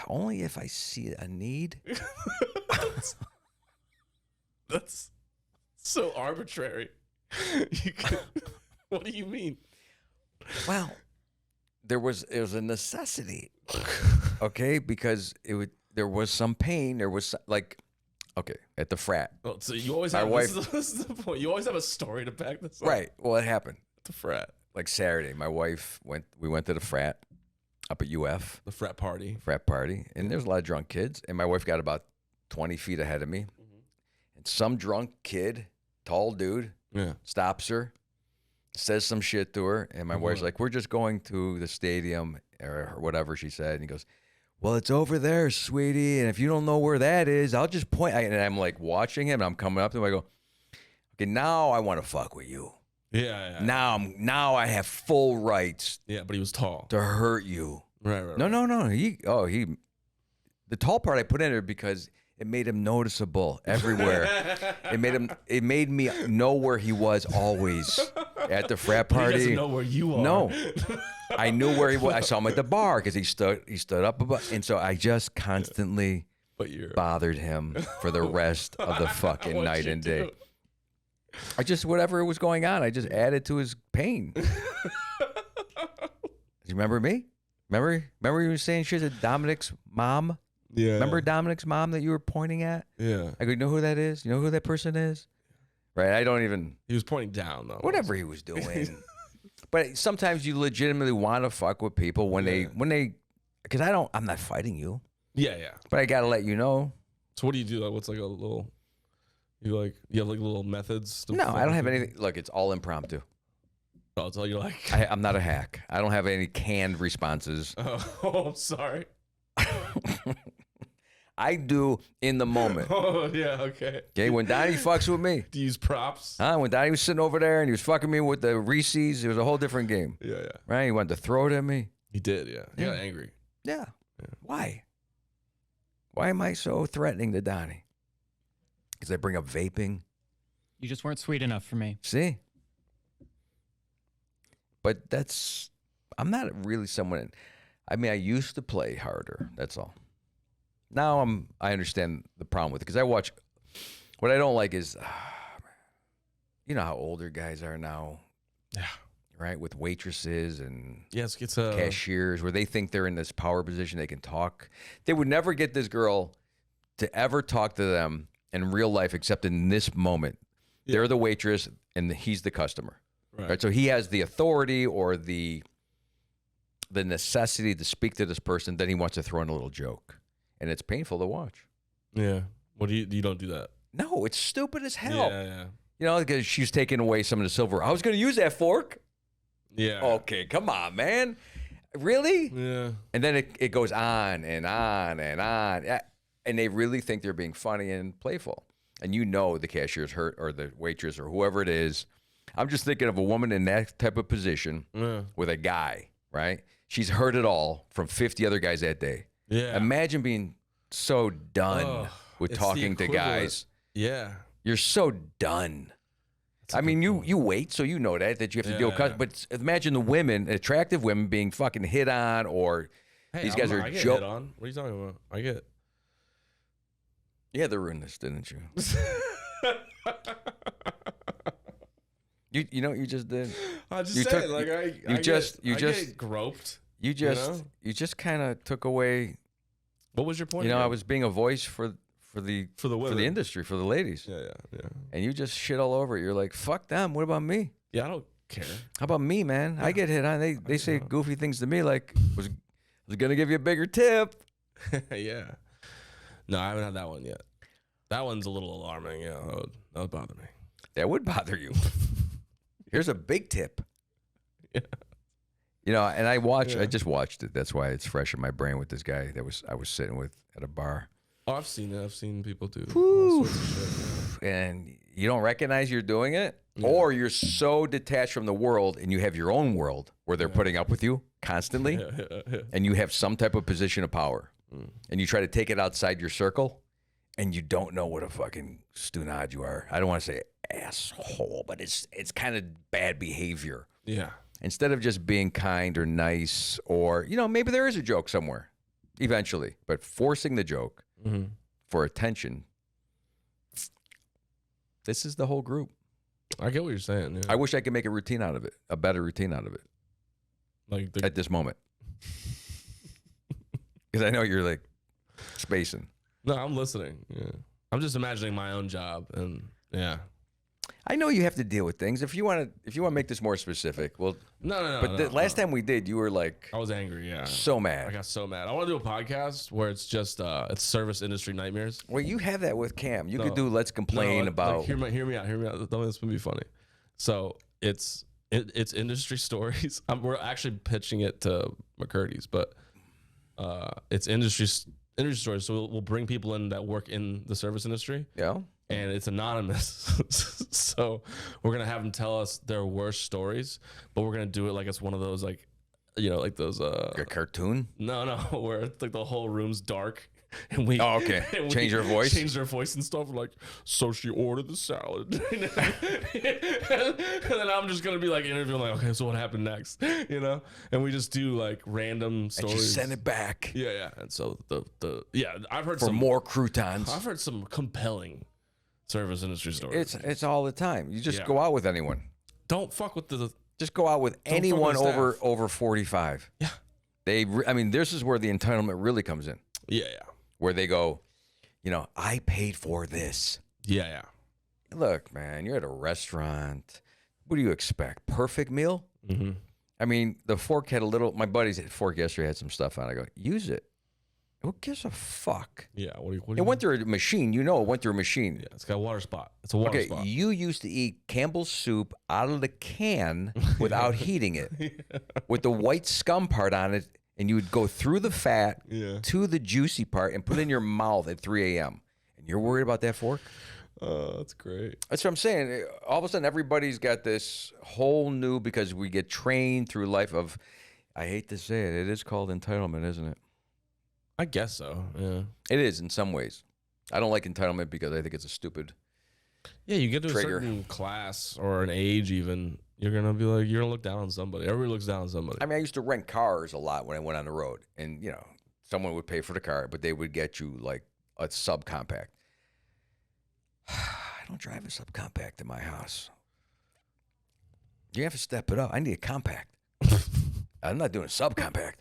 Only if I see a need.
That's So arbitrary. What do you mean?
Well, it was a necessity. Okay, because there was some pain. There was like, okay, at the frat.
Oh, so you always have this is the point. You always have a story to back this up.
Right. Well, it happened.
The frat.
Like Saturday, my wife we went to the frat up at UF.
The frat party.
And there's a lot of drunk kids. And my wife got about 20 feet ahead of me. And some drunk kid, tall dude, stops her, says some shit to her. And my wife's like, we're just going to the stadium or whatever she said. And he goes, well, it's over there, sweetie. And if you don't know where that is, I'll just point. And I'm like watching him. And I'm coming up to him. I go, okay, now I want to fuck with you.
Yeah.
Now I have full rights.
Yeah, but he was tall
to hurt you.
Right.
No. The tall part I put in there because it made him noticeable everywhere. It made me know where he was always at the frat party.
He doesn't know where you are.
No, I knew where he was. I saw him at the bar because he stood up above, and so I just constantly bothered him for the rest of the fucking night and day. I just, whatever was going on, I just added to his pain. Do you remember me? Remember you were saying shit to Dominic's mom?
Yeah.
Remember Dominic's mom that you were pointing at?
Yeah.
I go, you know who that is? You know who that person is? Right? I don't even.
He was pointing down, though.
Whatever he was doing. But sometimes you legitimately want to fuck with people when they, because I'm not fighting you.
Yeah.
But I got to let you know.
So what do you do? Like, what's like a little, you have like little methodes?
No, I don't have anything. Look, it's all impromptu.
Oh, so you're like.
I'm not a hack. I don't have any canned responses.
Oh, I'm sorry.
I do in the moment.
Oh, yeah, okay.
Okay, when Donnie fucks with me.
Do you use props?
When Donnie was sitting over there and he was fucking me with the Reese's, it was a whole different game.
Yeah.
Right? He wanted to throw it at me.
He did, yeah. He got angry.
Yeah. Why? Why am I so threatening to Donnie? Because I bring up vaping.
You just weren't sweet enough for me.
See? But I'm not really someone, I mean, I used to play harder. That's all. Now I understand the problem with it because I watch. What I don't like is, you know how older guys are now.
Yeah.
Right, with waitresses and
it's a
cashiers, where they think they're in this power position, they can talk. They would never get this girl to ever talk to them in real life, except in this moment. Yeah. They're the waitress and he's the customer. Right. So he has the authority or the necessity to speak to this person. Then he wants to throw in a little joke. And it's painful to watch.
Yeah. What do you don't do that?
No, it's stupid as hell.
Yeah.
You know, because she's taking away some of the silver. I was going to use that fork.
Yeah.
Okay, come on, man. Really?
Yeah.
And then it goes on and on and on. And they really think they're being funny and playful. And you know the cashier's hurt or the waitress or whoever it is. I'm just thinking of a woman in that type of position with a guy, right? She's heard it all from 50 other guys that day.
Yeah.
Imagine being so done with talking to guys.
Yeah.
You're so done. I mean, you wait, so you know that you have to deal with. But imagine the women, attractive women, being fucking hit on, or these guys are
hit on. What are you talking about? I get.
Yeah, they ruined this, didn't you? You know what you just did?
I just said, like I get groped.
You just kind of took away.
What was your point?
You know, I was being a voice for the
women.
For the industry, for the ladies.
Yeah.
And you just shit all over it. You're like, fuck them. What about me?
Yeah, I don't care.
How about me, man? Yeah. I get hit on. They say goofy things to me, like was gonna give you a bigger tip.
Yeah. No, I haven't had that one yet. That one's a little alarming. Yeah, that would bother me.
That would bother you. Here's a big tip.
Yeah.
You know, and I just watched it. That's why it's fresh in my brain with this guy I was sitting with at a bar.
Oh, I've seen it. I've seen people do all sorts of shit.
And you don't recognize you're doing it, or you're so detached from the world and you have your own world where they're putting up with you constantly, and you have some type of position of power, and you try to take it outside your circle, and you don't know what a fucking stunad you are. I don't want to say asshole, but it's kind of bad behavior.
Yeah.
Instead of just being kind or nice, or, you know, maybe there is a joke somewhere eventually, but forcing the joke for attention, This is the whole group.
I get what you're saying. Yeah.
I wish I could make a routine out of it, a better routine out of it.
Like
at this moment. Because I know you're like spacing.
No, I'm listening. Yeah. I'm just imagining my own job, and yeah.
I know you have to deal with things. If you want to make this more specific, well,
no.
But last time we did, you were like,
I was angry. Yeah,
so mad.
I got so mad. I want to do a podcast where it's just it's service industry nightmares.
Well, you have that with Cam. You could do Let's Complain about.
Like, hear me out. This would be funny. So it's industry stories. We're actually pitching it to McCurdy's, but it's industry stories. So we'll bring people in that work in the service industry.
Yeah.
And it's anonymous. So we're going to have them tell us their worst stories, but we're going to do it like it's one of those, like, you know, like those.
Like a cartoon?
No, where it's like the whole room's dark. And we,
oh, okay. Change your voice?
Change their voice and stuff. Like, so she ordered the salad. And then I'm just going to be like interviewing, like, okay, so what happened next? You know? And we just do like random stories.
And just send it back.
Yeah. And so I've heard
for more croutons.
I've heard some compelling service industry stories.
It's all the time. You just go out with anyone.
Don't fuck with
just go out with anyone over 45.
Yeah.
This is where the entitlement really comes in.
Yeah.
Where they go, you know, I paid for this.
Yeah.
Look, man, you're at a restaurant. What do you expect? Perfect meal?
Mm-hmm.
I mean, the fork had my buddy's fork yesterday had some stuff on it. I go, use it. Who gives a fuck?
Yeah.
It went through a machine. You know, it went through a machine.
Yeah, it's got a water spot. It's a water spot.
You used to eat Campbell's soup out of the can without heating it, with the white scum part on it, and you would go through the fat to the juicy part and put it in your mouth at 3 a.m. And you're worried about that fork?
That's great.
That's what I'm saying. All of a sudden, everybody's got this whole new, because we get trained through life of, I hate to say it is called entitlement, isn't it?
I guess so, yeah.
It is in some ways. I don't like entitlement because I think it's a stupid
you get to
trigger.
A certain class or an age even, you're going to be like, you're going to look down on somebody. Everybody looks down on somebody.
I mean, I used to rent cars a lot when I went on the road. And, you know, someone would pay for the car, but they would get you like a subcompact. I don't drive a subcompact in my house. You have to step it up. I need a compact. I'm not doing a subcompact.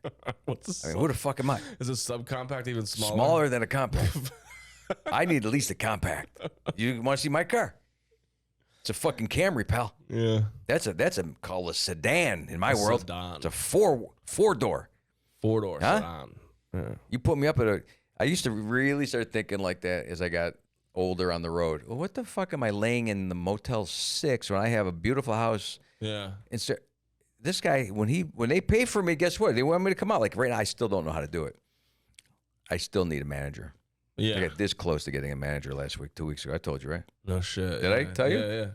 Who the fuck am I?
Is a subcompact even smaller?
Smaller than a compact. I need at least a compact. You want to see my car? It's a fucking Camry, pal.
Yeah.
That's called a sedan in my world.
Sedan.
It's a four-door.
Four-door sedan. Yeah.
You put me up at I used to really start thinking like that as I got older on the road. Well, what the fuck am I laying in the Motel 6 when I have a beautiful house?
Yeah.
And so this guy, when they pay for me, guess what? They want me to come out. Like right now, I still don't know how to do it. I still need a manager.
Yeah.
I got this close to getting a manager last week, 2 weeks ago. I told you, right?
No shit.
Did I tell you?
Yeah.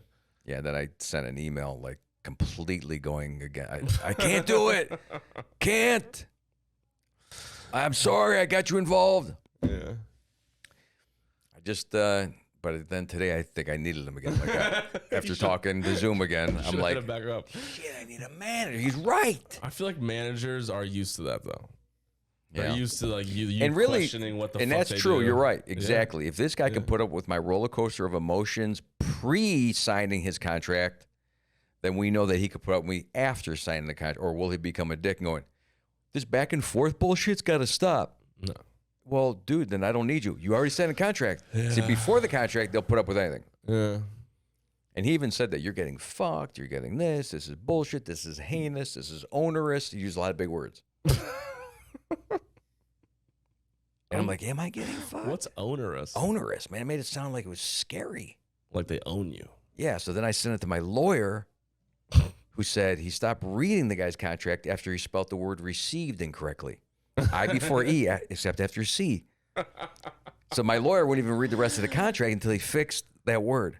Yeah, then I sent an email like completely going again. I can't do it. Can't. I'm sorry I got you involved.
Yeah.
I just, but then today I think I needed him again. Like after talking to Zoom again, I'm like,
hit it back up.
Shit, I need a manager. He's right.
I feel like managers are used to that though. They're
Yeah.
used to like you
and really,
questioning what the
and
fuck
that's
they
true.
do.
You're right. Exactly.
Yeah.
If this guy can put up with my roller coaster of emotions pre-signing his contract, then we know that he could put up with me after signing the contract. Or will he become a dick and going, this back and forth bullshit's got to stop?
No.
Well, dude, then I don't need you. You already signed a contract.
Yeah.
See, before the contract, they'll put up with anything.
Yeah.
And he even said that you're getting fucked. You're getting this. This is bullshit. This is heinous. This is onerous. He used a lot of big words. And I'm like, am I getting fucked?
What's onerous?
Onerous, man. It made it sound like it was scary.
Like they own you.
Yeah, so then I sent it to my lawyer, who said he stopped reading the guy's contract after he spelled the word received incorrectly. I before E, except after C. So my lawyer wouldn't even read the rest of the contract until he fixed that word.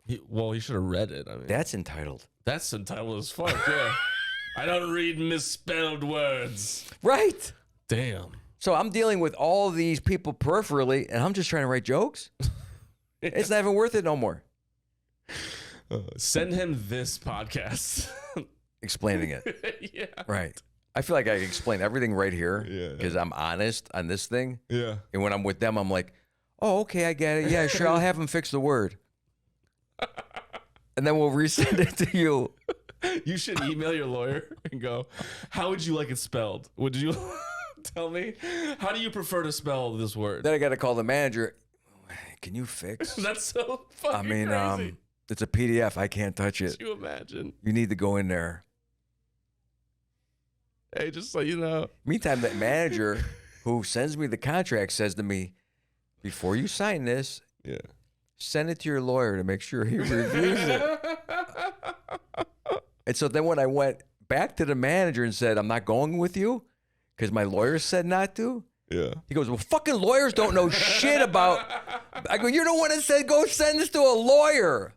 He should have read it. I mean,
That's entitled.
that's entitled as fuck. Yeah. I don't read misspelled words.
Right.
Damn.
So I'm dealing with all these people peripherally, and I'm just trying to write jokes. It's not even worth it no more.
Send him this podcast.
Explaining it.
Yeah.
Right. I feel like I can explain everything right here
Yeah.
because I'm honest on this thing.
Yeah.
And when I'm with them, I'm like, oh, okay, I get it. Yeah, sure. I'll have them fix the word. and then we'll resend it to you.
You should email your lawyer and go, how would you like it spelled? Would you tell me? How do you prefer to spell this word?
Then I got to call the manager. Can you fix?
That's so fucking crazy.
It's a PDF. I can't touch it.
Can you imagine?
You need to go in there.
Hey, just so you know.
Meantime, that manager who sends me the contract says to me, before you sign this, send it to your lawyer to make sure he reviews it. And so then when I went back to the manager and said, I'm not going with you because my lawyer said not to.
Yeah.
He goes, well, fucking lawyers don't know shit about. I go, you're the one that said go send this to a lawyer.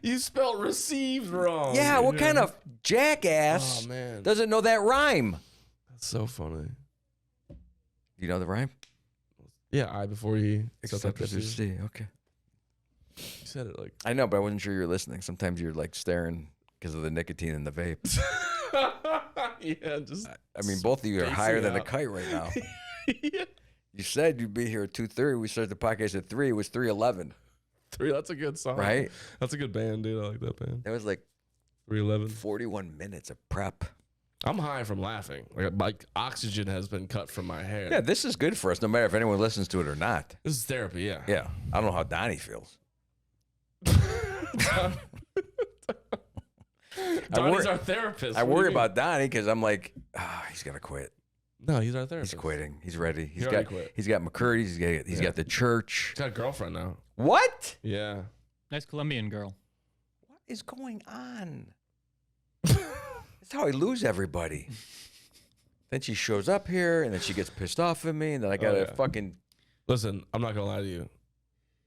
You spelled received wrong.
Yeah, what kind of jackass doesn't know that rhyme?
That's so funny.
You know the rhyme?
Yeah, I before he
Except for C. Okay.
You said it like.
I know, but I wasn't sure you were listening. Sometimes you're like staring because of the nicotine in the vape.
Yeah, just.
I mean, both of you are higher than a kite right now.
Yeah.
You said you'd be here at 2:30. We started the podcast at 3. It was 3:11.
3. That's a good song,
right?
That's a good band, dude. I like that band.
That was like
3:11.
41 minutes of prep.
I'm high from laughing. Like oxygen has been cut from my hair.
Yeah, this is good for us, no matter if anyone listens to it or not.
This is therapy. Yeah.
Yeah. I don't know how Donnie feels.
Donnie's our therapist.
I worry about Donnie because I'm like, he's gonna quit.
No, he's our therapist.
He's quitting. He's ready.
He already quit.
He's got McCurdy's. He's got the church.
He's got a girlfriend now.
What?
Yeah.
Nice Colombian girl.
What is going on? That's how I lose everybody. Then she shows up here, and then she gets pissed off at me, and then I gotta fucking.
Listen, I'm not gonna lie to you.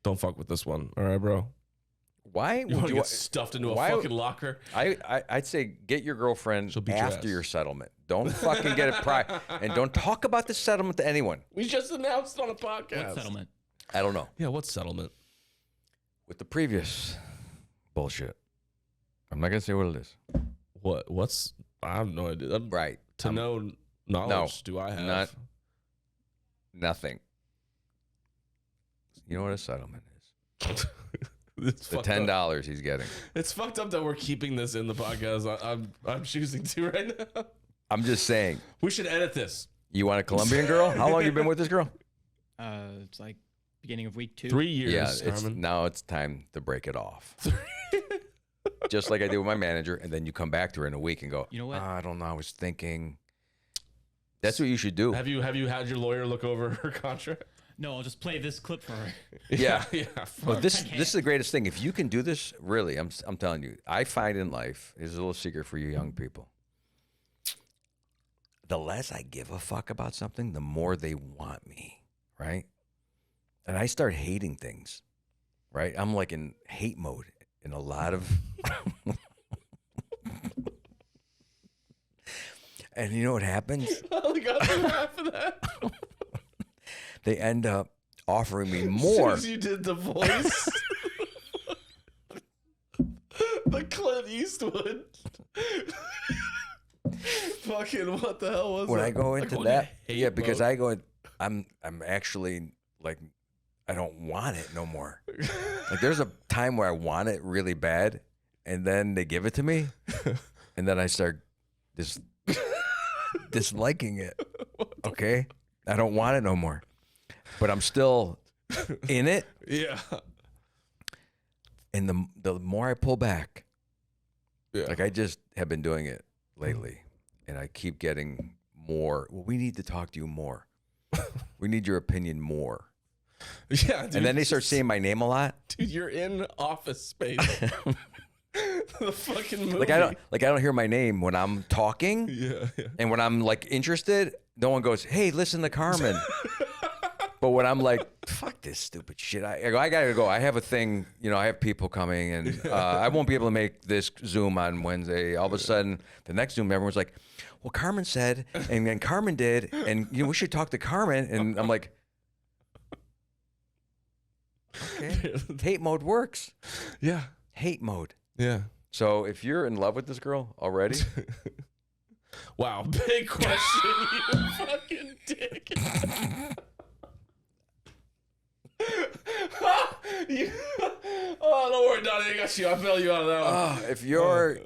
Don't fuck with this one, all right, bro?
Why
would you get stuffed into a fucking locker?
I'd say get your girlfriend after your settlement. Don't fucking get it and don't talk about the settlement to anyone.
We just announced on a podcast.
What settlement?
I don't know.
Yeah, what settlement?
With the previous bullshit. I'm not gonna say what it is.
What's? I have no idea.
Right.
To no knowledge do I have?
Nothing. You know what a settlement is?
It's
the $10 he's getting.
It's fucked up that we're keeping this in the podcast. I'm choosing to right now.
I'm just saying.
We should edit this.
You want a Colombian girl? How long you been with this girl?
It's like beginning of week 2.
3 years.
Yeah, now it's time to break it off. Just like I did with my manager, and then you come back to her in a week and go,
you know what?
I don't know. I was thinking. That's what you should do.
Have you had your lawyer look over her contract?
No, I'll just play this clip for her.
Yeah. Well, this
Okay.
is the greatest thing. If you can do this, really, I'm telling you, I find in life, here's a little secret for you young people. The less I give a fuck about something, the more they want me, right? And I start hating things, right? I'm like in hate mode in a lot of... And you know what happens?
Oh, God, laugh at that.
They end up offering me more.
As soon as you did the voice. The Clint Eastwood. Fucking what the hell was
when
that?
I go into that, yeah, because I go, I'm actually like, I don't want it no more. Like there's a time where I want it really bad, and then they give it to me, and then I start disliking it. Okay, I don't want it no more, but I'm still in it.
Yeah.
And the more I pull back,
Yeah.
like I just have been doing it lately, and I keep getting more. Well, we need to talk to you more. We need your opinion more.
Yeah, dude.
And then they start saying my name a lot.
Dude, you're in Office Space. The fucking movie.
Like I don't hear my name when I'm talking.
Yeah.
And when I'm like interested, no one goes, "Hey, listen to Carmen." But when I'm like, "Fuck this stupid shit," I gotta go. I have a thing, I have people coming, and I won't be able to make this Zoom on Wednesday. All of a sudden, the next Zoom, everyone's like, "Well, Carmen said, and then Carmen did, and we should talk to Carmen." And I'm like, "Okay, hate mode works."
Yeah.
Hate mode.
Yeah.
So if you're in love with this girl already,
wow, big question, you fucking dick. Oh, don't worry, Donnie. I got you. I bail you out of that one.
If you're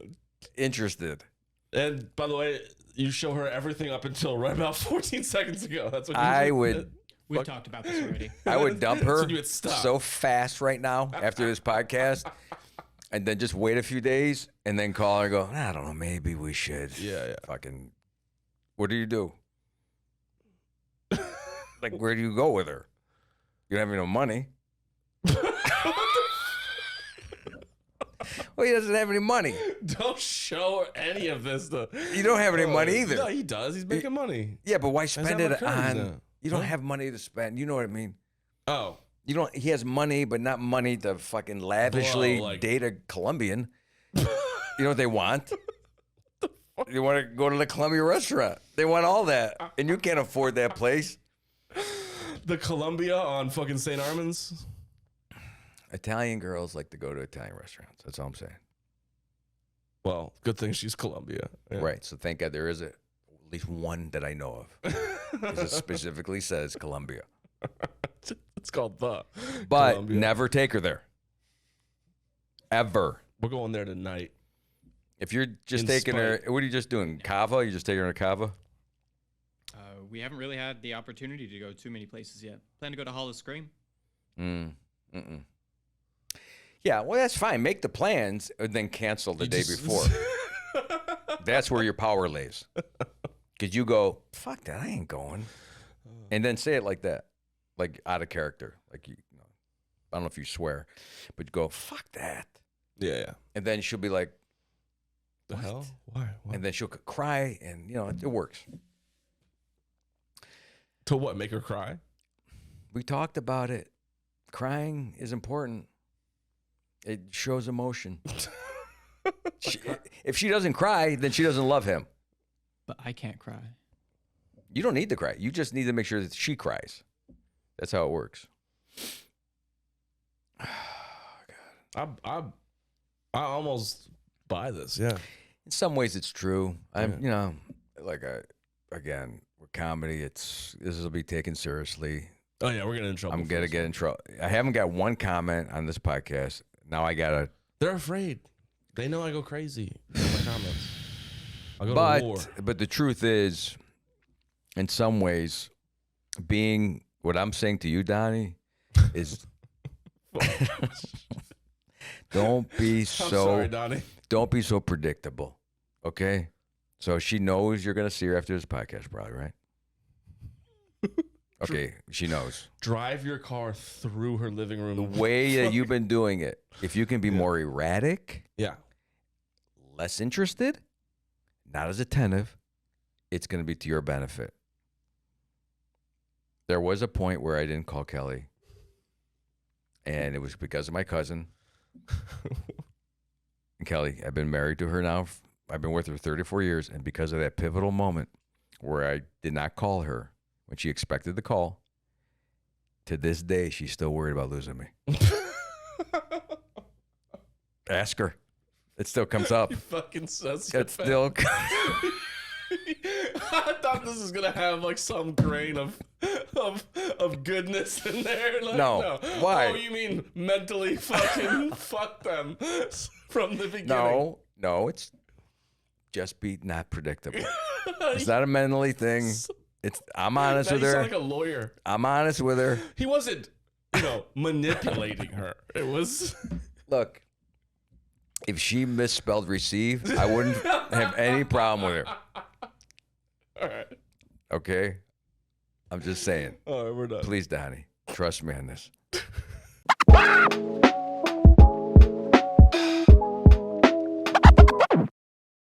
interested,
And by the way, you show her everything up until right about 14 seconds ago. That's what you
I
did.
would.
We've talked about this already.
I would dump her
So you would stop.
so fast right now after this podcast, and then just wait a few days and then call her and go, I don't know, maybe we should.
Yeah.
Fucking, what do you do? Like, where do you go with her? You don't have no money. Well, he doesn't have any money.
Don't show any of this.
You don't have any money either.
No, he does. He's making money.
Yeah, but why spend it on?
now.
You don't have money to spend. You know what I mean?
Oh.
You don't. He has money, but not money to fucking lavishly
Blow, like-
date a Colombian. You know what they want? They want to go to the Columbia restaurant. They want all that, and you can't afford that place.
The Columbia on fucking St. Armand's.
Italian girls like to go to Italian restaurants. That's all I'm saying.
Well, good thing she's Columbia. Yeah.
Right. So thank God there is at least one that I know of. Because it specifically says Columbia.
It's called the.
But
Columbia.
never take her there. Ever.
We're going there tonight.
If you're just
In
taking her,
spite.
what are you just doing? Cava? You just taking her to Cava?
We haven't really had the opportunity to go too many places yet. Plan to go to Hall of Scream.
Yeah, well, that's fine. Make the plans and then cancel the day before. That's where your power lays. Because you go, fuck that, I ain't going. And then say it like that, like out of character. Like, I don't know if you swear, but you go, fuck that.
Yeah.
And then she'll be like,
The
what?
hell? Why? What?
And then she'll cry, and, it works.
To what? Make her cry?
We talked about it. Crying is important. It shows emotion. If she doesn't cry, then she doesn't love him.
But I can't cry.
You don't need to cry. You just need to make sure that she cries. That's how it works.
I almost buy this. Yeah.
In some ways, it's true. Again, with comedy, this will be taken seriously.
Oh yeah, we're getting in trouble.
I'm gonna get in trouble. I haven't got one comment on this podcast. Now I gotta.
They're afraid. They know I go crazy in my comments. I'll go to war.
But the truth is, in some ways, being what I'm saying to you, Donnie, is don't be
sorry, Donnie.
Don't be so predictable. Okay? So she knows you're gonna see her after this podcast, probably, right? Okay, she knows.
Drive your car through her living room.
The way that you've been doing it, if you can be more erratic,
Yeah.
less interested, not as attentive, it's going to be to your benefit. There was a point where I didn't call Kelly, and it was because of my cousin. And Kelly, I've been married to her now. I've been with her 34 years, and because of that pivotal moment where I did not call her when she expected the call, to this day, she's still worried about losing me. Ask her. It still comes up.
You fucking sociopath.
It still comes.
I thought this was gonna have like some grain of goodness in there. Like,
No. Why?
Oh, you mean mentally fucking fuck them from the beginning?
No, it's just be not predictable. It's not a mentally thing. I'm honest
Now
with
you
her.
sound like a lawyer.
I'm honest with her.
He wasn't, manipulating her. It was.
Look, if she misspelled receive, I wouldn't have any problem with her.
All right.
Okay? I'm just saying.
All right, we're done.
Please, Donnie, trust me on this.